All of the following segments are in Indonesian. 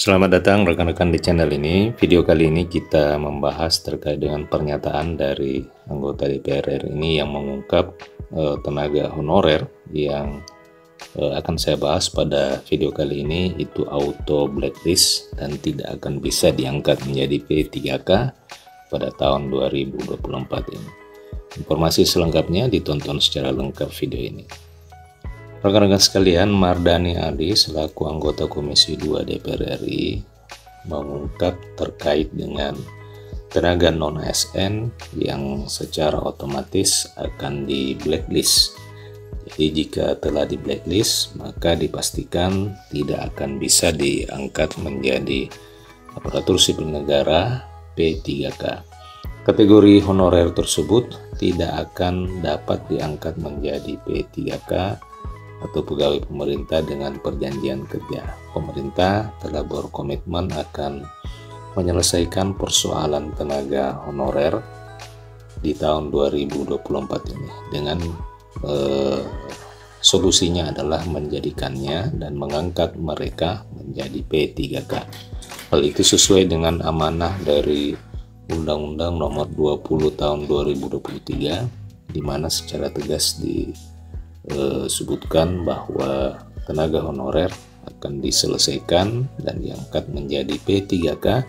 Selamat datang rekan-rekan di channel ini. Video kali ini kita membahas terkait dengan pernyataan dari anggota DPR RI ini yang mengungkap tenaga honorer yang akan saya bahas pada video kali ini itu auto blacklist dan tidak akan bisa diangkat menjadi P3K pada tahun 2024 ini. Informasi selengkapnya ditonton secara lengkap video ini. Rekan-rekan sekalian, Mardhani Ali selaku anggota Komisi 2 DPR RI mengungkap terkait dengan tenaga non-ASN yang secara otomatis akan di blacklist. Jadi jika telah di blacklist, maka dipastikan tidak akan bisa diangkat menjadi aparatur sipil negara P3K. Kategori honorer tersebut tidak akan dapat diangkat menjadi P3K atau pegawai pemerintah dengan perjanjian kerja. Pemerintah telah berkomitmen akan menyelesaikan persoalan tenaga honorer di tahun 2024 ini dengan solusinya adalah menjadikannya dan mengangkat mereka menjadi P3K. Hal itu sesuai dengan amanah dari Undang-Undang Nomor 20 Tahun 2023 di mana secara tegas disebutkan bahwa tenaga honorer akan diselesaikan dan diangkat menjadi P3K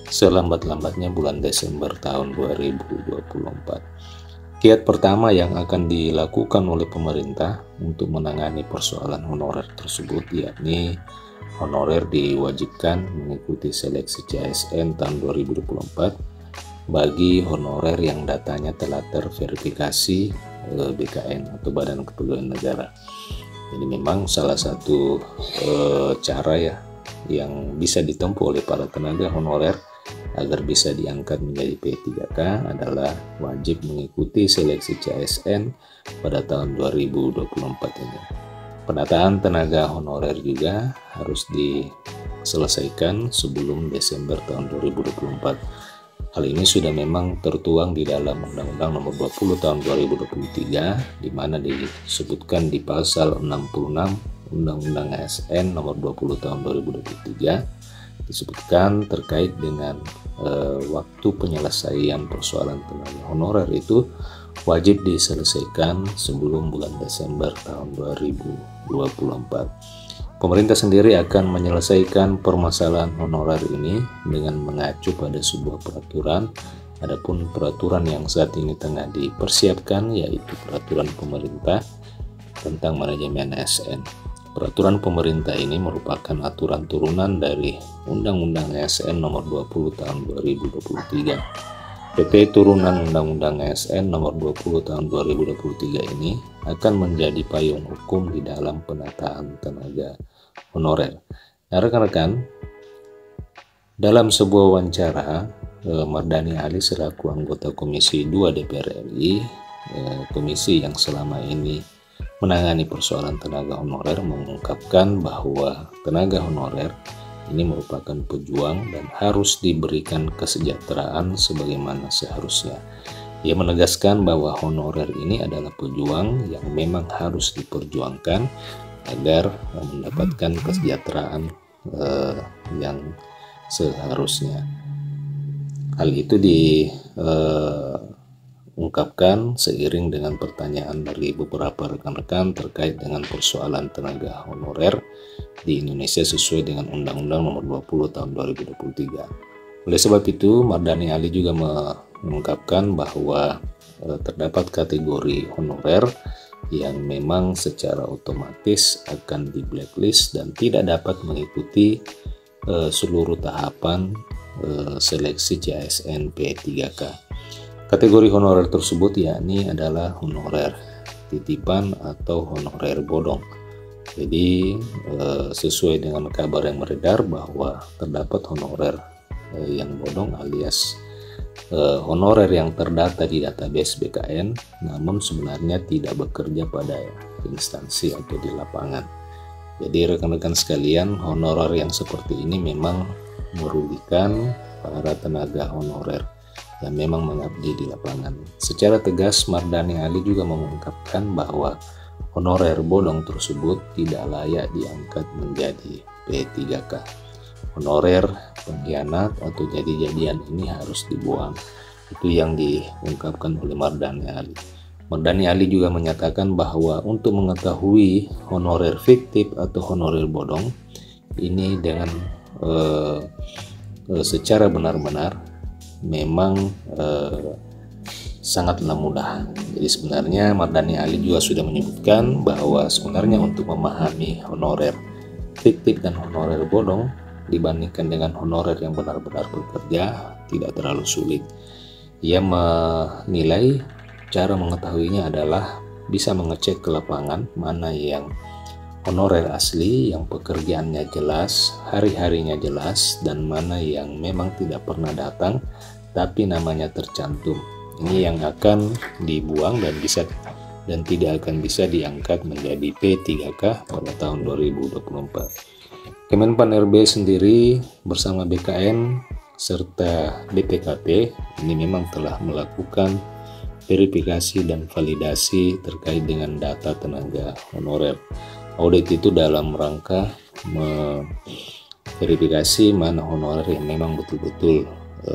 selambat-lambatnya bulan Desember tahun 2024. Kiat pertama yang akan dilakukan oleh pemerintah untuk menangani persoalan honorer tersebut yakni honorer diwajibkan mengikuti seleksi CASN tahun 2024 bagi honorer yang datanya telah terverifikasi BKN atau Badan Kepegawaian Negara. Jadi memang salah satu cara ya yang bisa ditempuh oleh para tenaga honorer agar bisa diangkat menjadi P3K adalah wajib mengikuti seleksi CASN pada tahun 2024 ini. Penataan tenaga honorer juga harus diselesaikan sebelum Desember tahun 2024. Hal ini sudah memang tertuang di dalam Undang-Undang Nomor 20 Tahun 2023 di mana disebutkan di pasal 66 Undang-Undang ASN Nomor 20 Tahun 2023 disebutkan terkait dengan waktu penyelesaian persoalan tenaga honorer itu wajib diselesaikan sebelum bulan Desember tahun 2024. Pemerintah sendiri akan menyelesaikan permasalahan honorer ini dengan mengacu pada sebuah peraturan. Adapun peraturan yang saat ini tengah dipersiapkan yaitu peraturan pemerintah tentang manajemen ASN. Peraturan pemerintah ini merupakan aturan turunan dari Undang-Undang ASN Nomor 20 Tahun 2023. PP turunan Undang-Undang ASN Nomor 20 Tahun 2023 ini akan menjadi payung hukum di dalam penataan tenaga honorer. Nah, rekan-rekan, dalam sebuah wawancara, Mardhani Ali selaku anggota Komisi 2 DPR RI, komisi yang selama ini menangani persoalan tenaga honorer, mengungkapkan bahwa tenaga honorer ini merupakan pejuang dan harus diberikan kesejahteraan sebagaimana seharusnya. Ia menegaskan bahwa honorer ini adalah pejuang yang memang harus diperjuangkan agar mendapatkan kesejahteraan yang seharusnya. Hal itu diungkapkan seiring dengan pertanyaan dari beberapa rekan-rekan terkait dengan persoalan tenaga honorer di Indonesia sesuai dengan Undang-Undang Nomor 20 Tahun 2023. Oleh sebab itu, Mardhani Ali juga mengungkapkan bahwa terdapat kategori honorer yang memang secara otomatis akan di blacklist dan tidak dapat mengikuti seluruh tahapan seleksi CASN P3K. Kategori honorer tersebut yakni adalah honorer titipan atau honorer bodong. Jadi sesuai dengan kabar yang beredar bahwa terdapat honorer yang bodong alias honorer yang terdata di database BKN namun sebenarnya tidak bekerja pada instansi atau di lapangan. Jadi rekan-rekan sekalian, honorer yang seperti ini memang merugikan para tenaga honorer yang memang mengabdi di lapangan. Secara tegas Mardhani Ali juga mengungkapkan bahwa honorer bodong tersebut tidak layak diangkat menjadi P3K. honorer pengkhianat atau jadi-jadian ini harus dibuang. Itu yang diungkapkan oleh Mardhani Ali. Mardhani Ali juga menyatakan bahwa untuk mengetahui honorer fiktif atau honorer bodong ini dengan secara benar-benar memang sangatlah mudah. Jadi sebenarnya Mardhani Ali juga sudah menyebutkan bahwa sebenarnya untuk memahami honorer fiktif dan honorer bodong dibandingkan dengan honorer yang benar-benar bekerja tidak terlalu sulit. Ia menilai cara mengetahuinya adalah bisa mengecek ke lapangan mana yang honorer asli yang pekerjaannya jelas, hari-harinya jelas, dan mana yang memang tidak pernah datang tapi namanya tercantum. Ini yang akan dibuang dan tidak akan bisa diangkat menjadi P3K pada tahun 2024. Kemenpan RB sendiri bersama BKN serta BPKP ini memang telah melakukan verifikasi dan validasi terkait dengan data tenaga honorer. Audit itu dalam rangka memverifikasi mana honorer yang memang betul-betul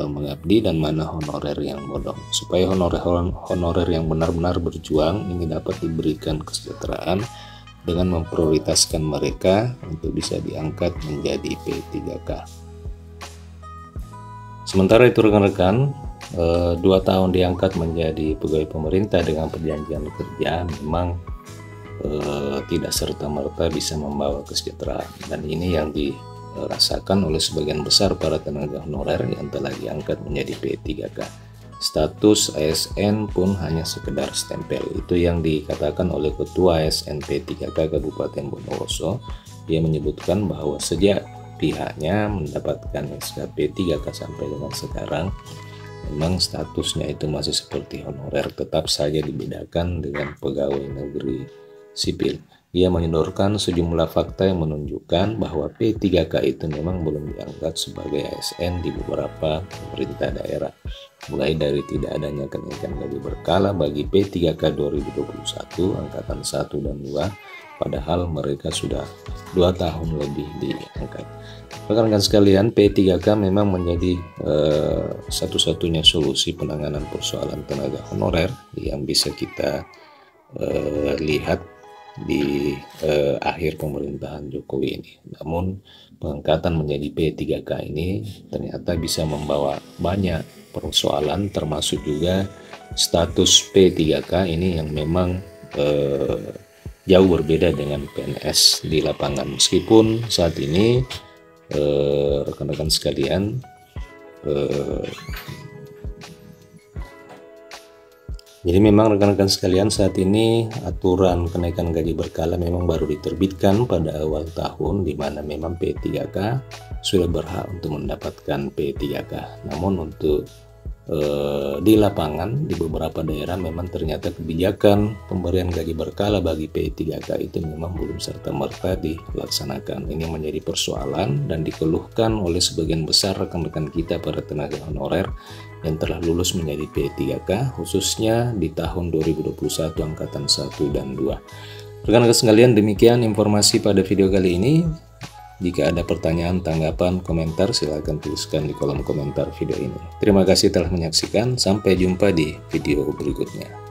mengabdi dan mana honorer yang bodong, supaya honorer yang benar-benar berjuang ini dapat diberikan kesejahteraan dengan memprioritaskan mereka untuk bisa diangkat menjadi P3K. Sementara itu rekan-rekan, 2 tahun diangkat menjadi pegawai pemerintah dengan perjanjian kerja memang tidak serta-merta bisa membawa kesejahteraan, dan ini yang dirasakan oleh sebagian besar para tenaga honorer yang telah diangkat menjadi P3K. Status ASN pun hanya sekedar stempel. Itu yang dikatakan oleh Ketua ASN P3K Kabupaten Bondowoso. Dia menyebutkan bahwa sejak pihaknya mendapatkan SK P3K sampai dengan sekarang, memang statusnya itu masih seperti honorer, tetap saja dibedakan dengan pegawai negeri sipil. Ia menyodorkan sejumlah fakta yang menunjukkan bahwa P3K itu memang belum diangkat sebagai ASN di beberapa pemerintah daerah, mulai dari tidak adanya kenaikan gaji berkala bagi P3K 2021 angkatan 1 dan 2, padahal mereka sudah 2 tahun lebih diangkat. Rekan-rekan sekalian, P3K memang menjadi satu-satunya solusi penanganan persoalan tenaga honorer yang bisa kita lihat di akhir pemerintahan Jokowi ini. Namun pengangkatan menjadi P3K ini ternyata bisa membawa banyak persoalan, termasuk juga status P3K ini yang memang jauh berbeda dengan PNS di lapangan. Meskipun saat ini rekan-rekan sekalian, jadi memang rekan-rekan sekalian, saat ini aturan kenaikan gaji berkala memang baru diterbitkan pada awal tahun, di mana memang P3K sudah berhak untuk mendapatkan P3K. Namun untuk di lapangan di beberapa daerah memang ternyata kebijakan pemberian gaji berkala bagi P3K itu memang belum serta-merta dilaksanakan. Ini menjadi persoalan dan dikeluhkan oleh sebagian besar rekan-rekan kita para tenaga honorer yang telah lulus menjadi P3K, khususnya di tahun 2021 angkatan 1 dan 2. Rekan-rekan sekalian, demikian informasi pada video kali ini. Jika ada pertanyaan, tanggapan, komentar, silahkan tuliskan di kolom komentar video ini. Terima kasih telah menyaksikan, sampai jumpa di video berikutnya.